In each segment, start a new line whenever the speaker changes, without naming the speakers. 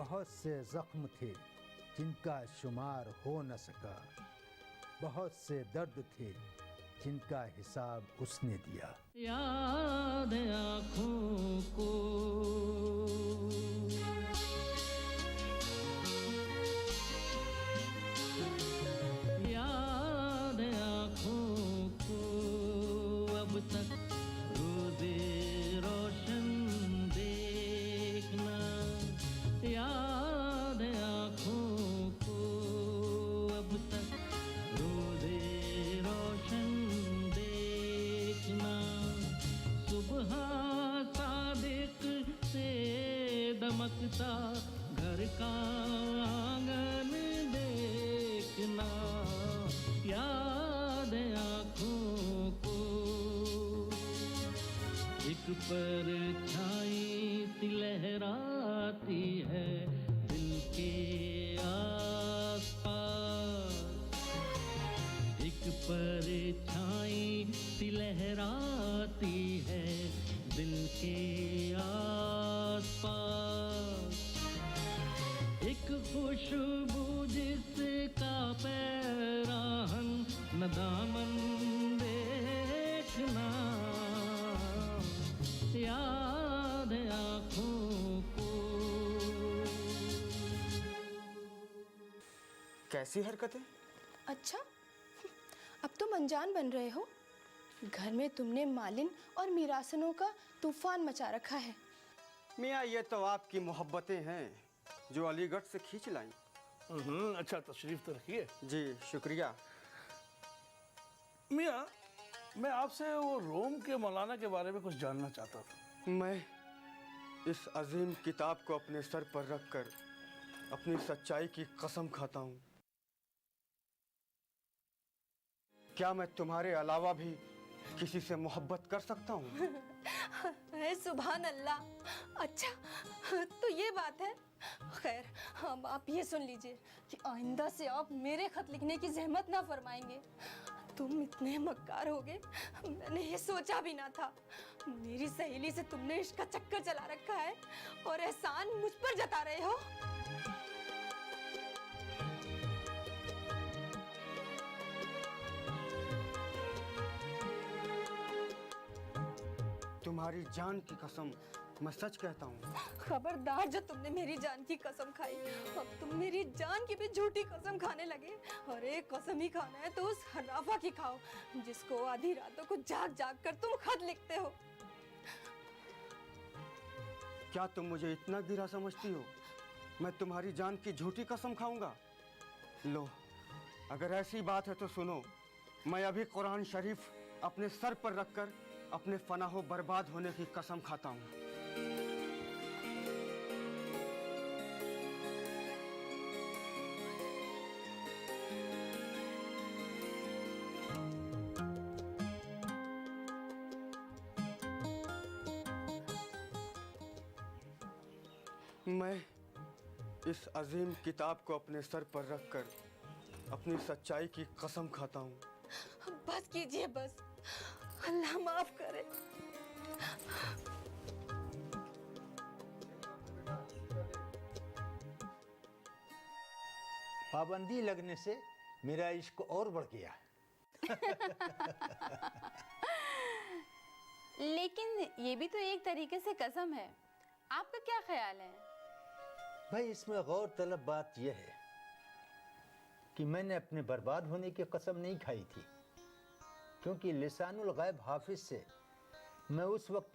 बहुत से जख्म थे जिनका शुमार हो न सका, बहुत से दर्द थे जिनका हिसाब उसने दिया।
याद आँखों को याद आँखों को अब तक रोज़े रोशन देखना, याद आँखों को अब तक रोज़े रोशन देखना, सुबह सादिक से दमकता घर का आंगन देखना, याद आँखों को एक परछाई सी लहराती है दिल के आसपास, एक परछाई सी लहराती है दिल के आसपास, एक खुशबू जिसका पैराहन न दामन देखना, याद आँखों को।
कैसी हरकतें?
अच्छा, अब तुम अनजान बन रहे हो। घर में तुमने मालिन और मीरासनों का तूफान मचा रखा है।
मियाँ, ये तो आपकी मोहब्बतें हैं जो अलीगढ़ से खींच लाई।
अच्छा, तशरीफ तो रखिए।
जी शुक्रिया।
मियाँ, मैं आपसे वो रोम के मौलाना के बारे में कुछ जानना चाहता था।
मैं इस अजीम किताब को अपने सर पर रखकर अपनी सच्चाई की कसम खाता हूँ, क्या मैं तुम्हारे अलावा भी किसी से मोहब्बत कर सकता हूँ?
सुभान अल्लाह। अच्छा, तो ये बात है। खैर, अब आप ये सुन लीजिए कि आइंदा से आप मेरे खत लिखने की जहमत ना फरमाएंगे। तुम इतने मक्कार होगे मैंने ये सोचा भी ना था। मेरी सहेली से तुमने इश्क का चक्कर चला रखा है और एहसान मुझ पर जता रहे हो।
तुम्हारी जान की कसम, मैं सच कहता हूँ।
खबरदार, जो तुमने मेरी जान की कसम खाई, अब तुम मेरी जान की भी झूठी कसम खाने लगे। और एक कसम ही खाना है तो उस हर्राफा की खाओ जिसको आधी रातों को जाग जाग कर तुम खत लिखते हो।
क्या तुम मुझे इतना गिरा समझती हो? मैं तुम्हारी जान की झूठी कसम खाऊंगा? लो, अगर ऐसी बात है तो सुनो, मैं अभी कुरान शरीफ अपने सर पर रखकर अपने फनाहो बर्बाद होने की कसम खाता हूँ। मैं इस अजीम किताब को अपने सर पर रखकर अपनी सच्चाई की कसम खाता हूँ।
बस कीजिए, बस। अल्लाह माफ करे।
पाबंदी लगने से मेरा इश्क और बढ़ गया।
लेकिन ये भी तो एक तरीके से कसम है। आपका क्या ख्याल है?
भाई, इसमें गौर तलब बात यह है कि मैंने अपने बर्बाद होने की कसम नहीं खाई थी, क्योंकि लिसानुल गैब हाफिज से मैं उस वक्त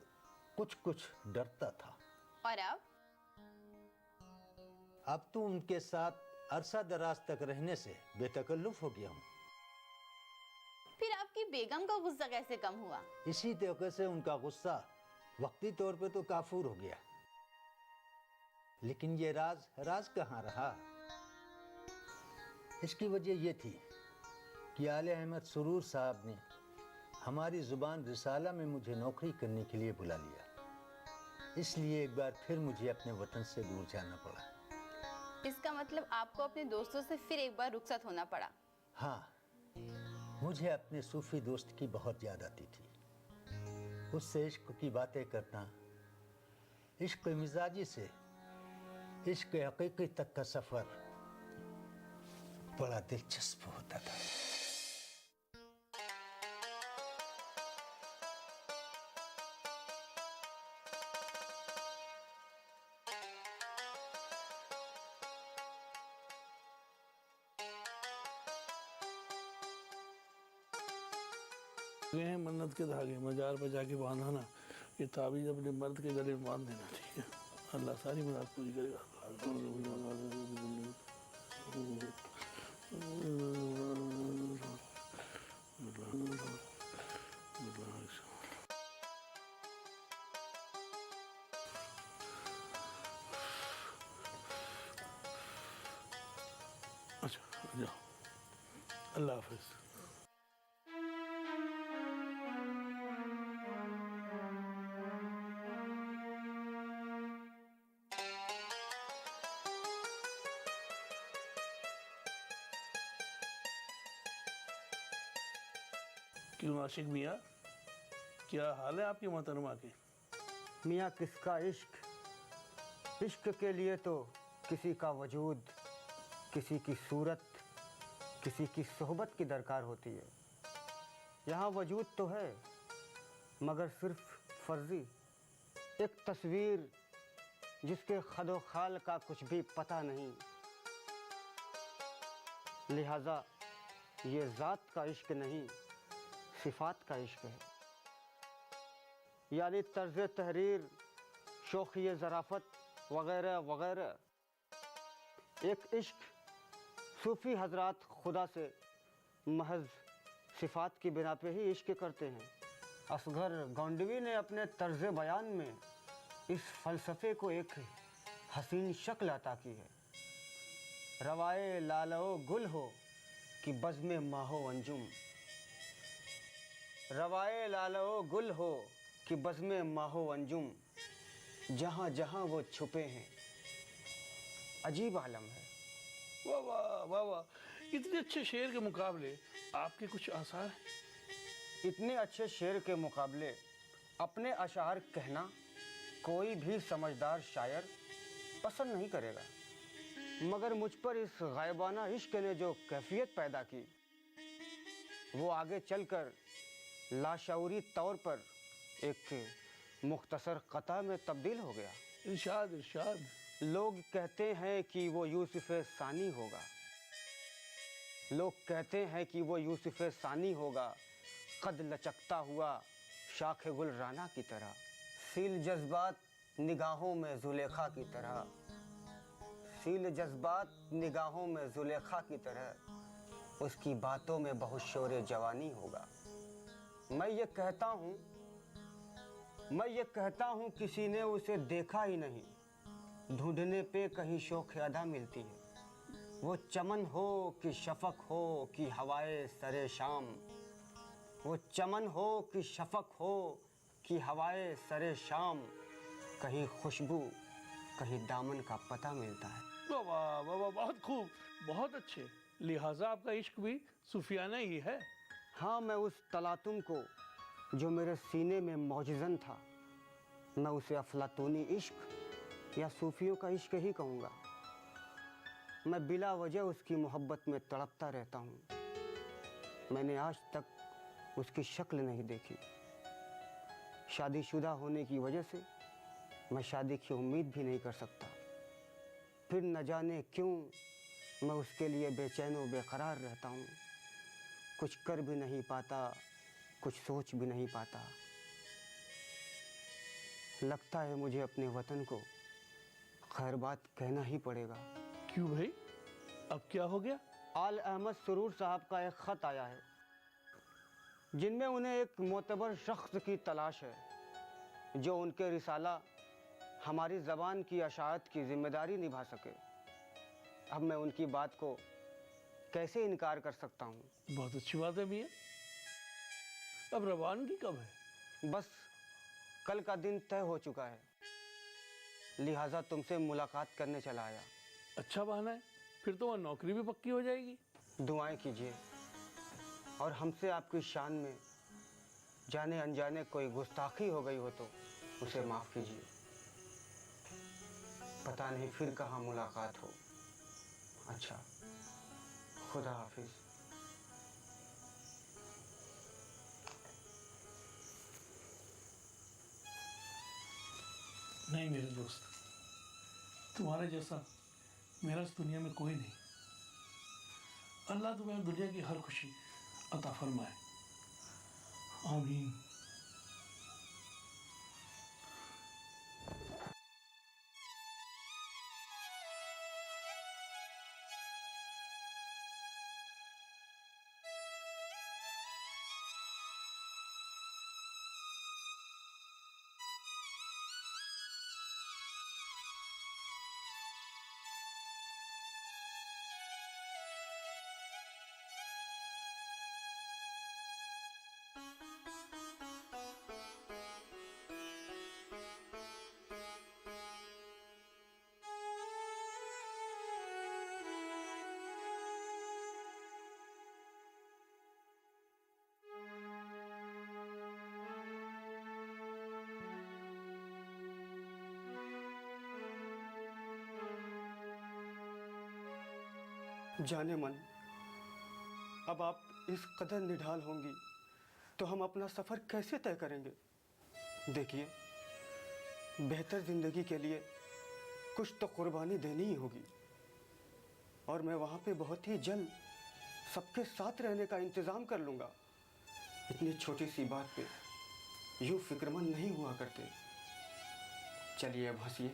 कुछ डरता था।
और
अब तो उनके साथ अरसा दराज तक रहने से बेतकल्लुफ हो गया हूँ।
फिर आपकी बेगम का गुस्सा कैसे कम हुआ?
इसी तरीके से उनका गुस्सा वक्ती तौर पे तो काफूर हो गया, लेकिन ये राज कहाँ रहा। इसकी वजह यह थी कि आले अहमद सुरूर साहब ने हमारी ज़ुबान रिसाला में मुझे नौकरी करने के लिए बुला लिया। इसलिए एक बार फिर मुझे अपने वतन से दूर जाना पड़ा।
इसका मतलब आपको अपने दोस्तों से फिर एक बार रुखसत होना पड़ा?
हाँ, मुझे अपने सूफी दोस्त की बहुत याद आती थी। उससे इश्क की बातें करना, इश्क मिजाजी से इश्क हकीकी तक का सफर बड़ा दिलचस्प होता था।
गए हैं मन्नत के धागे मजार पे जाके बांधाना, ये ताबीज अपने मर्द के गले में बांध देना, ठीक है? अल्लाह सारी मुराद पूरी करेगा। अच्छा जाओ, अल्लाह हाफिज। क्यों आशिक मियाँ, क्या हाल है आपकी मोहतरमा के?
मियाँ किसका इश्क, इश्क के लिए तो किसी का वजूद, किसी की सूरत, किसी की सोहबत की दरकार होती है। यहाँ वजूद तो है मगर सिर्फ फर्जी, एक तस्वीर जिसके खदो खाल का कुछ भी पता नहीं। लिहाजा ये ज़ात का इश्क नहीं, सिफात का इश्क है। यानी तर्ज तहरीर, शौक़ी ज़राफ़त वग़ैरह वग़ैरह। एक इश्क सूफ़ी हजरात खुदा से महज सिफात की बिना पे ही इश्क करते हैं। असगर गोंडवी ने अपने तर्ज बयान में इस फ़लसफ़े को एक हसीन शक्ल अता की है। रवाए लालो गुल हो कि बज़्म माहो अंजुम, रवाए लालो गुल हो कि बज़्म माहो अंजुम, जहाँ जहाँ वो छुपे हैं अजीब आलम है।
वाह वाह वाह वाह, इतने अच्छे शेर के मुकाबले आपके कुछ आसार हैं।
इतने अच्छे शेर के मुकाबले अपने अशार कहना कोई भी समझदार शायर पसंद नहीं करेगा, मगर मुझ पर इस गायबाना इश्क ने जो कैफियत पैदा की वो आगे चलकर लाशऊरी तौर पर एक मुख्तसर कता में तब्दील हो गया।
इरशाद इरशाद।
लोग कहते हैं कि वो यूसुफ़ सानी होगा, लोग कहते हैं कि वो यूसुफ़ सानी होगा, कद लचकता हुआ शाख गुल राना की तरह, सील जज्बात निगाहों में जुलेखा की तरह, सील जज्बात निगाहों में जुलेखा की तरह, उसकी बातों में बहुत शोर जवानी होगा। मैं ये कहता हूँ किसी ने उसे देखा ही नहीं, ढूंढने पे कहीं शौक़ अदा मिलती है। वो चमन हो कि शफक हो कि हवाए सरे शाम, वो चमन हो कि शफक हो कि हवाए सरे शाम, कहीं खुशबू कहीं दामन का पता मिलता है।
वाह वाह वाह वाह, बहुत खूब, बहुत अच्छे। लिहाजा आपका इश्क भी सूफियाना ही है।
हाँ, मैं उस तलातुम को जो मेरे सीने में मौजज़न था, मैं उसे अफलातूनी इश्क या सूफियों का इश्क ही कहूँगा। मैं बिला वजह उसकी मोहब्बत में तड़पता रहता हूँ। मैंने आज तक उसकी शक्ल नहीं देखी। शादीशुदा होने की वजह से मैं शादी की उम्मीद भी नहीं कर सकता। फिर न जाने क्यों मैं उसके लिए बेचैन व बेकरार रहता हूँ। कुछ कर भी नहीं पाता, कुछ सोच भी नहीं पाता। लगता है मुझे अपने वतन को खैर बात कहना ही पड़ेगा।
क्यों भाई, अब क्या हो गया?
आल अहमद सुरूर साहब का एक ख़त आया है जिनमें उन्हें एक मोतबर शख्स की तलाश है जो उनके रिसाला हमारी ज़बान की अशाअत की जिम्मेदारी निभा सके। अब मैं उनकी बात को कैसे इनकार कर सकता हूँ?
बहुत अच्छी बात है मियाँ। अब रवानगी कब है?
बस कल का दिन तय हो चुका है, लिहाजा तुमसे मुलाकात करने चला आया।
अच्छा बहाना है, फिर तो वह नौकरी भी पक्की हो जाएगी।
दुआएं कीजिए और हमसे आपकी शान में जाने अनजाने कोई गुस्ताखी हो गई हो तो उसे माफ़ कीजिए। पता पता नहीं फिर कहाँ मुलाकात हो। अच्छा, खुदा हाफिज।
नहीं मेरे दोस्त, तुम्हारे जैसा मेरा इस दुनिया में कोई नहीं। अल्लाह तुम्हें दुनिया की हर खुशी अता फरमाए, आमीन।
जाने मन, अब आप इस कदर निढाल होंगी तो हम अपना सफ़र कैसे तय करेंगे? देखिए, बेहतर ज़िंदगी के लिए कुछ तो कुर्बानी देनी ही होगी, और मैं वहाँ पे बहुत ही जल्द सबके साथ रहने का इंतज़ाम कर लूँगा। इतनी छोटी सी बात पे यूँ फिक्रमंद नहीं हुआ करते। चलिए अब हंसिए,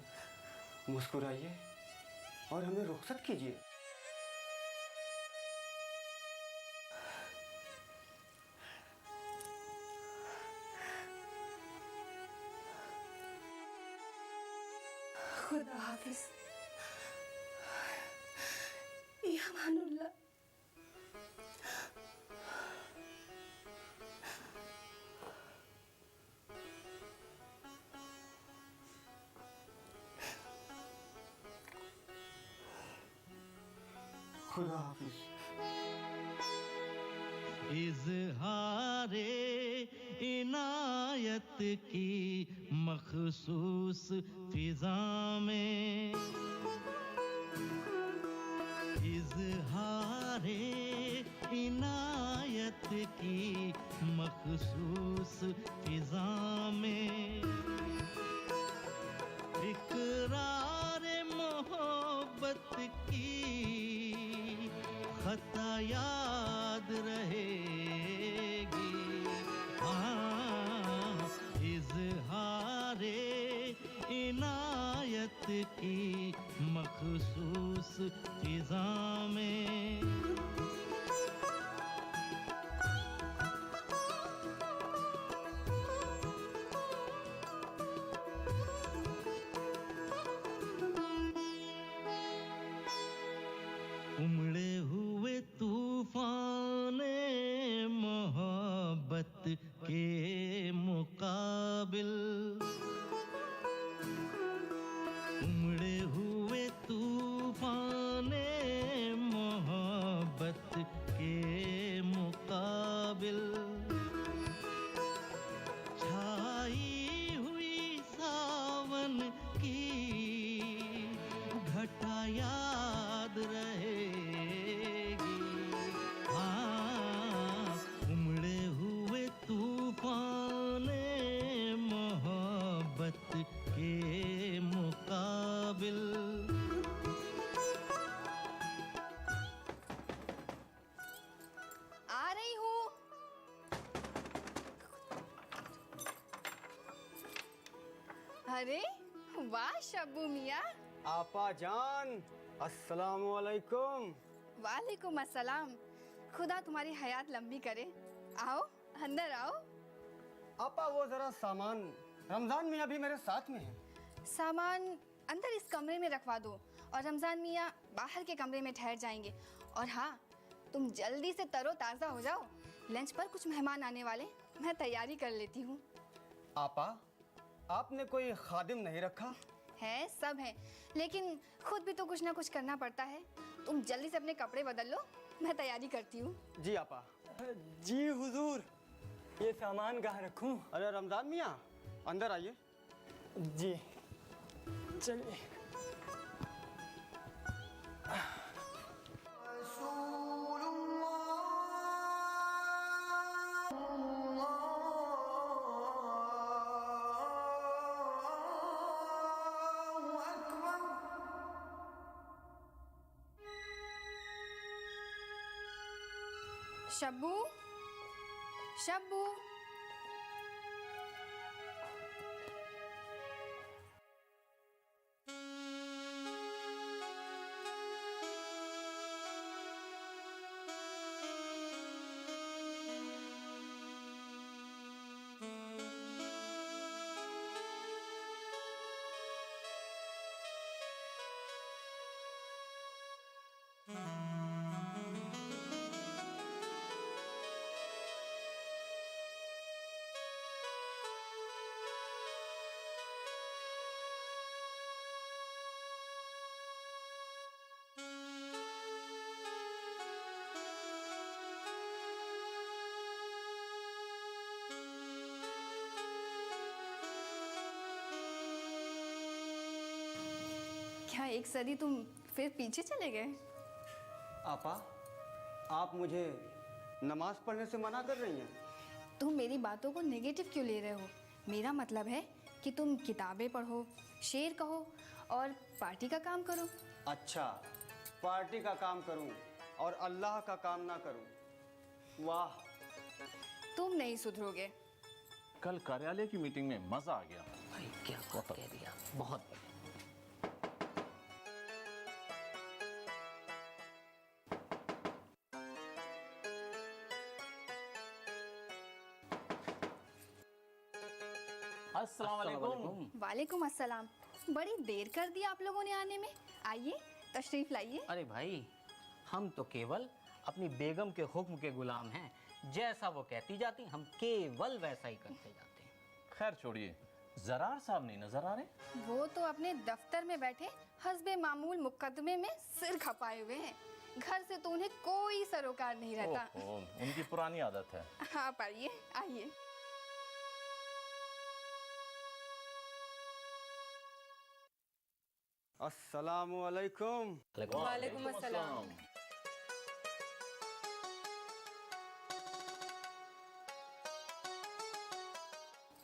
मुस्कुराइए और हमें रुखसत कीजिए।
खुदा हाफिज। या मानुल्लाह।
खुदा हाफिज।
इज़हारे इनायत की मखसूस फिजा में, इज़हारे इनायत की मखसूस फिजा में, इकरार मोहब्बत की खता याद रहेगी। हाँ, इज़हारे इनायत की मखसूस फिजा में। उमड़े हुए तूफान मोहब्बत के मुकाबिल, उमड़े हुए तूफान मोहब्बत के मुकाबिल, छाई हुई सावन की घटा याद रहेगी। हाँ, उमड़े हुए तूफान मोहब्बत के मुकाबिल।
आ रही हूँ। अरे वाह शब्बू मियाँ।
आपा जान, अस्सलामु अलैकुम।
वालेकुम अस्सलाम। खुदा तुम्हारी हयात लंबी करे। आओ अंदर आओ।
आपा वो जरा सामान, रमजान मियाँ भी मेरे साथ में है।
सामान अंदर इस कमरे में रखवा दो और रमजान मियाँ बाहर के कमरे में ठहर जाएंगे। और हाँ, तुम जल्दी से तरोताज़ा हो जाओ, लंच पर कुछ मेहमान आने वाले, मैं तैयारी कर लेती हूँ।
आपा, आपने कोई खादिम नहीं रखा?
है, सब है, लेकिन खुद भी तो कुछ ना कुछ करना पड़ता है। तुम जल्दी से अपने कपड़े बदल लो, मैं तैयारी करती हूँ।
जी आपा।
जी हुजूर, ये सामान कहाँ रखूं?
अरे रमजान मियाँ, अंदर आइए।
जी चलिए।
शब्बू, शब्बू। क्या एक सदी तुम फिर पीछे चले गए?
आपा, आप मुझे नमाज पढ़ने से मना कर रही हैं?
तुम मेरी बातों को नेगेटिव क्यों ले रहे हो? मेरा मतलब है कि तुम किताबें पढ़ो, शेर कहो और पार्टी का काम करो।
अच्छा, पार्टी का काम करूं और अल्लाह का काम ना करूं। वाह!
तुम नहीं सुधरोगे।
कल कार्यालय की मीटिंग में मजा आ गया।
भाई क्या बात कह दिया, बहुत बढ़िया।
अस्सलाम वालेकुम।
वालेकुम अस्सलाम। बड़ी देर कर दी आप लोगों ने आने में। आइए, तशरीफ लाइए।
अरे भाई, हम तो केवल अपनी बेगम के हुक्म के गुलाम हैं। जैसा वो कहती जाती हम केवल वैसा ही करते जाते हैं।
खैर छोड़िए, जरार साहब नहीं नजर आ रहे।
वो तो अपने दफ्तर में बैठे हस्बे मामूल मुकदमे में सिर खपाए हुए हैं। घर से तो उन्हें कोई सरोकार नहीं रहता।
ओहो, उनकी पुरानी आदत है।
हाँ, पाइए, आइए।
अस्सलामु अलैकुम।
वालेकुम अस्सलाम।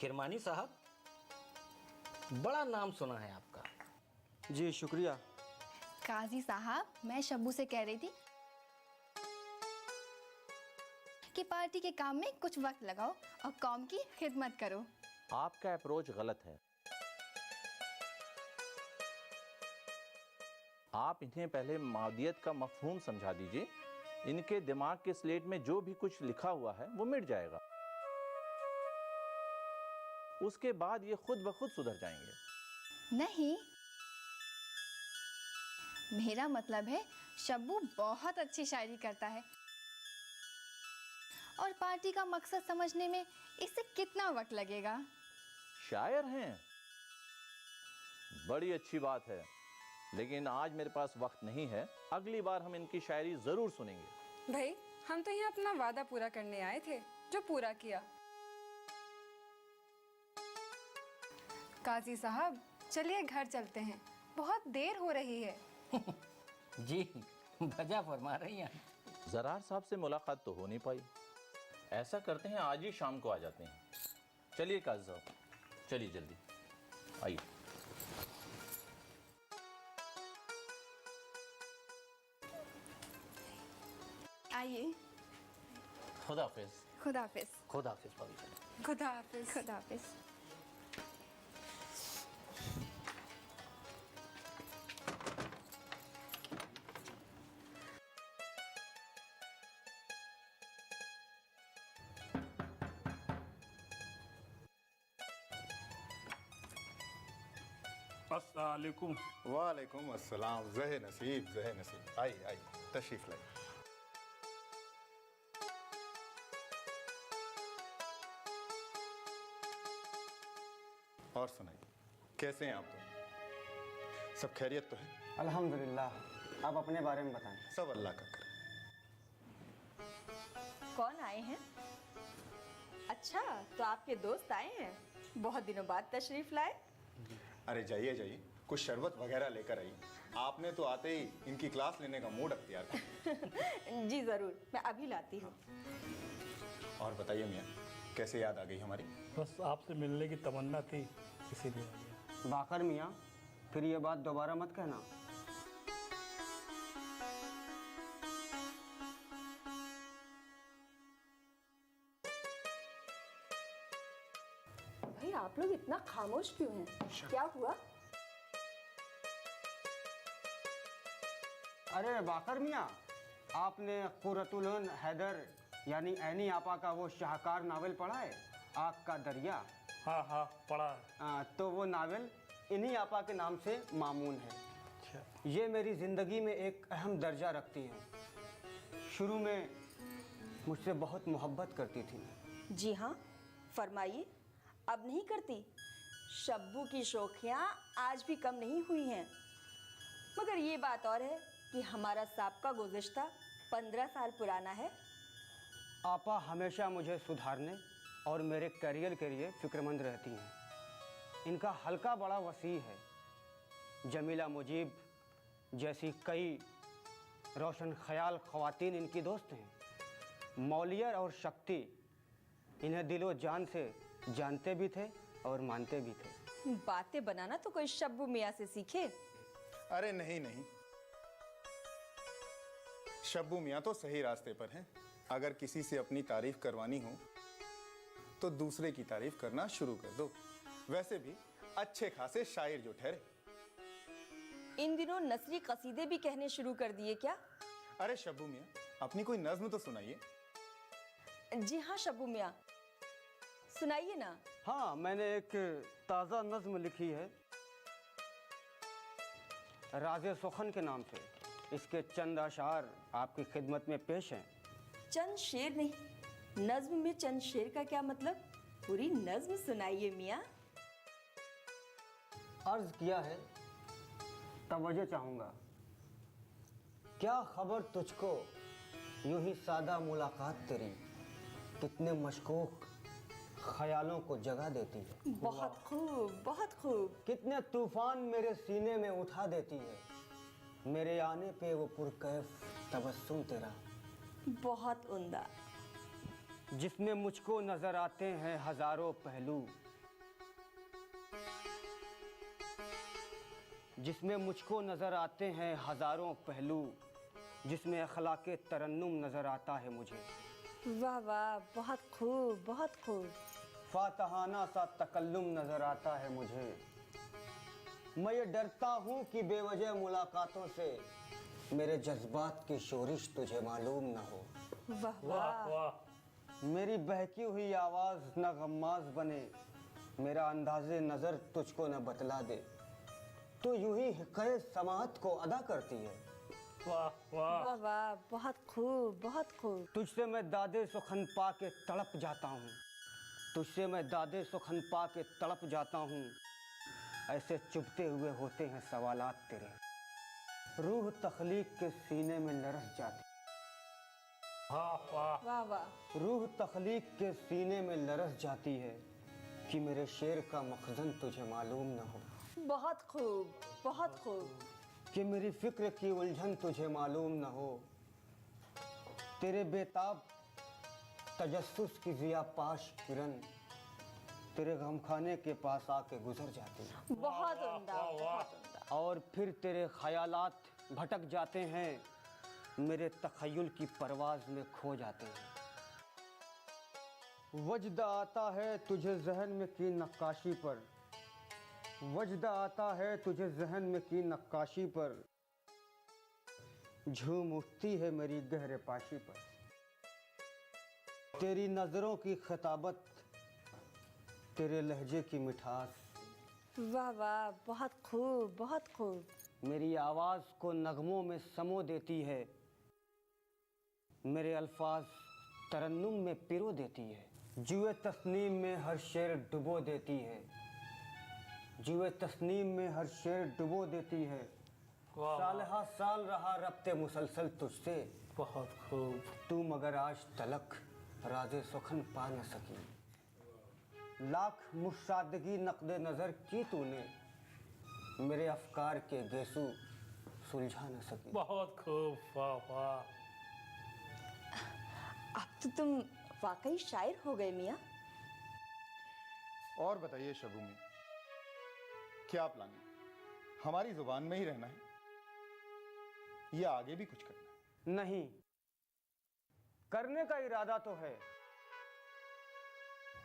किरमानी साहब, बड़ा नाम सुना है आपका।
जी शुक्रिया।
काजी साहब, मैं शब्बू से कह रही थी कि पार्टी के काम में कुछ वक्त लगाओ और कौम की खिदमत करो।
आपका अप्रोच गलत है। आप इन्हें पहले मादियत का मफहूम समझा दीजिए। इनके दिमाग के स्लेट में जो भी कुछ लिखा हुआ है वो मिट जाएगा। उसके बाद ये खुद ब खुद सुधर जाएंगे।
नहीं, मेरा मतलब है शब्बू बहुत अच्छी शायरी करता है और पार्टी का मकसद समझने में इसे कितना वक्त लगेगा?
शायर हैं, बड़ी अच्छी बात है, लेकिन आज मेरे पास वक्त नहीं है। अगली बार हम इनकी शायरी जरूर सुनेंगे।
भाई, हम तो यहाँ अपना वादा पूरा करने आए थे, जो पूरा किया। काजी साहब, चलिए घर चलते हैं, बहुत देर हो रही है।
जी, वजह फरमा रही हैं।
जरार साहब से मुलाकात तो हो नहीं पाई। ऐसा करते हैं, आज ही शाम को आ जाते हैं। चलिए काजी साहब, चलिए जल्दी आइए।
आइए।
खुदा हाफिज।
खुदा हाफिज।
खुदा हाफिज भाभी।
खुदा हाफिज।
खुदा हाफिज।
अस्सलामुअलैकुम।
वालेकुम अस्सलाम। ज़हे नसीब, ज़हे नसीब। आइए आइए, तशरीफ लाइए। और सुनाइए, कैसे हैं आप तो? सब खैरियत तो है?
अल्हम्दुलिल्लाह। आप अपने बारे में बताएं।
सब अल्लाह का करम।
कौन आए हैं? अच्छा, तो आपके दोस्त आए हैं। बहुत दिनों बाद तशरीफ लाए।
अरे जाइए जाइए, कुछ शरबत वगैरह लेकर आइए। आपने तो आते ही इनकी क्लास लेने का मूड अख्तियार किया।
जी जरूर, मैं अभी लाती हूँ।
और बताइए मियाँ, कैसे याद आ गई हमारी?
बस आपसे मिलने की तमन्ना थी, इसीलिए आ गया।
बाकर मियाँ, फिर ये बात दोबारा मत कहना।
इतना खामोश क्यों हैं? क्या हुआ?
अरे बाकर मियाँ, आपने कुर्रतुल हैदर यानी ऐनी आपा का वो शाहकार नावल पढ़ा है, आग का दरिया?
हाँ हाँ पढ़ा है।
तो वो नावल इन्हीं आपा के नाम से मामून है। ये मेरी ज़िंदगी में एक अहम दर्जा रखती हैं। शुरू में मुझसे बहुत मोहब्बत करती थी।
जी हाँ, फरमाइए, अब नहीं करती? शब्बू की शौखियाँ आज भी कम नहीं हुई हैं। मगर ये बात और है कि हमारा साबका गुज़िश्ता 15 साल पुराना है।
आपा हमेशा मुझे सुधारने और मेरे करियर के लिए फ़िक्रमंद रहती हैं। इनका हल्का बड़ा वसी है। जमीला मुजीब जैसी कई रोशन ख्याल ख़वातीन इनकी दोस्त हैं। मौलियर और शक्ति इन्हें दिलो जान से जानते भी थे और मानते भी थे।
बातें बनाना तो कोई शब्बू मियाँ से सीखे।
अरे नहीं नहीं, शब्बू मियाँ तो सही रास्ते पर हैं। अगर किसी से अपनी तारीफ करवानी हो तो दूसरे की तारीफ करना शुरू कर दो। वैसे भी अच्छे खासे शायर जो ठहरे।
इन दिनों नसरी कसीदे भी कहने शुरू कर दिए क्या?
अरे शब्बू मियाँ, अपनी कोई नज्म तो सुनाइए।
जी हाँ शब्बू मियाँ, सुनाइए ना।
हाँ, मैंने एक ताज़ा नज्म लिखी है राज़े सुखन के नाम से। इसके चंद अशार आपकी खिदमत में पेश हैं।
चंद शेर नहीं, नज्म में चंद शेर का क्या मतलब? पूरी नज्म सुनाइए मियाँ।
अर्ज किया है, तवज्जो चाहूँगा। क्या खबर तुझको, यूं ही सादा मुलाकात तेरी कितने मशकूक ख्यालों को जगा देती है।
बहुत खूब, बहुत खूब।
कितने तूफान मेरे सीने में उठा देती है, मेरे आने पे वो पुरकैफ तबस्सुम तेरा।
बहुत उम्दा।
जिसमें मुझको नजर आते हैं हजारों पहलू, जिसमें मुझको नजर आते हैं हजारों पहलू, जिसमें अखलाके तरन्नुम नजर आता है मुझे।
वाह वाह, बहुत खूब, बहुत खूब।
फातहाना सा तकल्लुम नजर आता है मुझे। मैं ये डरता हूँ कि बेवजह मुलाकातों से मेरे जज्बात की शोरिश तुझे मालूम न हो।
वाह
वाह वाह।
मेरी बहकी हुई आवाज़ न गम्माज बने, मेरा अंदाज़े नज़र तुझको न बतला दे, तो यूं ही हिकायत समाअत को अदा करती है।
वाह वाह
वाह वाह, बहुत खूब, बहुत खूब।
तुझसे मैं दादे सुखन पा के तड़प जाता हूँ, तुझसे मैं दादे सुखन पा के तड़प जाता हूँ। ऐसे चुभते हुए होते हैं सवालात तेरे, रूह तख्लीक के सीने में लरस जाती।
वाह वाह
वाह वाह।
रूह तख्लीक के सीने में लरस जाती है कि मेरे शेर का मखजन तुझे मालूम न हो।
बहुत खूब, बहुत खूब।
कि मेरी फिक्र की उलझन तुझे मालूम न हो। तेरे बेताब तजस्सुस की ज़िया पाश किरण तेरे गमखाने के पास आके गुजर जाती है।
बहुत उम्दा, बहुत उम्दा।
और फिर तेरे ख्यालात भटक जाते हैं, मेरे तखय्युल की परवाज़ में खो जाते हैं। वजद आता है तुझे जहन में की नक्काशी पर, वजद आता है तुझे जहन में की नक्काशी पर, झूम उठती है मेरी गहरे पाशी पर। तेरी नज़रों की खिताबत, तेरे लहजे की मिठास,
वाह वाह, बहुत खूब, बहुत खूब।
मेरी आवाज़ को नगमों में समो देती है, मेरे अल्फाज तरन्नुम में पिरो देती है। जुए तस्नीम में हर शेर डुबो देती है, जुए तस्नीम में हर शेर डुबो देती है। सालहा साल रहा रब्ते मुसलसल तुझसे,
बहुत खूब।
तू मगर आज तलक राज़े सुखन पा न सकी। लाख मुशादगी नक़्दे नज़र की तूने, मेरे अफकार के गेसू सुलझा न सकी।
बहुत खूब। वाह वाह।
अब तो तुम वाकई शायर हो गए मियाँ।
और बताइए शबू में क्या प्लान है? हमारी जुबान में ही रहना है या आगे भी कुछ करना है?
नहीं, करने का इरादा तो है,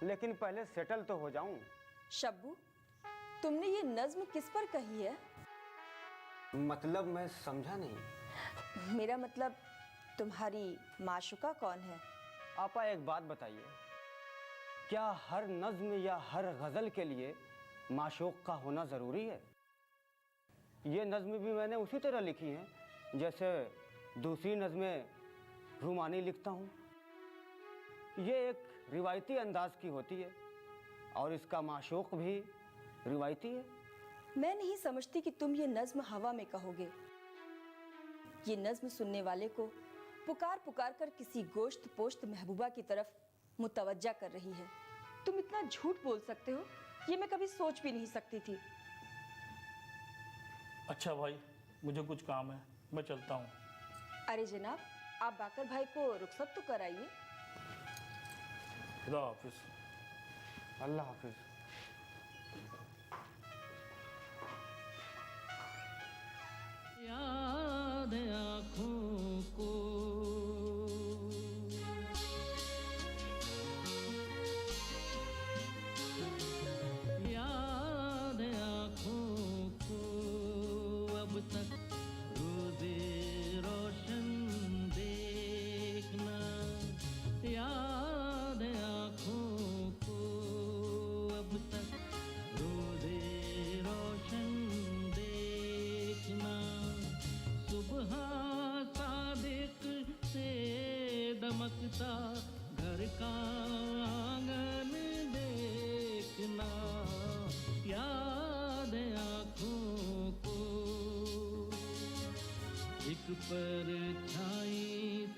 लेकिन पहले सेटल तो हो जाऊं।
शब्बू, तुमने ये नज्म किस पर कही है?
मतलब मैं समझा नहीं।
मेरा मतलब तुम्हारी माशुका कौन है?
आपा एक बात बताइए, क्या हर नज्म या हर गज़ल के लिए माशूक का होना ज़रूरी है? ये नज्म भी मैंने उसी तरह लिखी हैं जैसे दूसरी नज़में रूमानी लिखता हूँ। ये एक रिवायती अंदाज की होती है और इसका माशूक भी रिवायती है।
मैं नहीं समझती कि तुम ये नज्म हवा में कहोगे। ये नज्म सुनने वाले को पुकार पुकार कर किसी गोश्त पोश्त महबूबा की तरफ मुतवज्जा कर रही है। तुम इतना झूठ बोल सकते हो, ये मैं कभी सोच भी नहीं सकती थी।
अच्छा भाई, मुझे कुछ काम है, मैं चलता हूँ।
अरे जनाब, आप बाकर भाई को रुखसत तो कराइए।
खुदा हाफिज।
अल्लाह हाफिज।
याद आँखों को याद आँखों को अब तक रोज़े रोशन देखना। याद आँखों को अब तक रोज़े रोशन देखना। सुबह सादिक से दमकता घर का आंगन देखना। याद आँखों को एक परछाई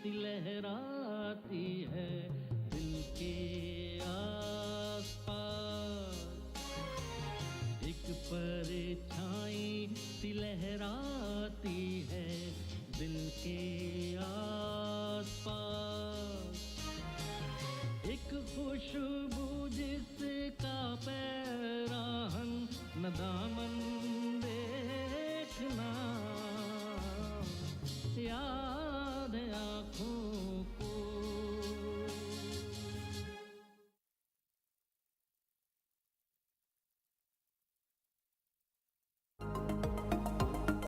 सी लहराती है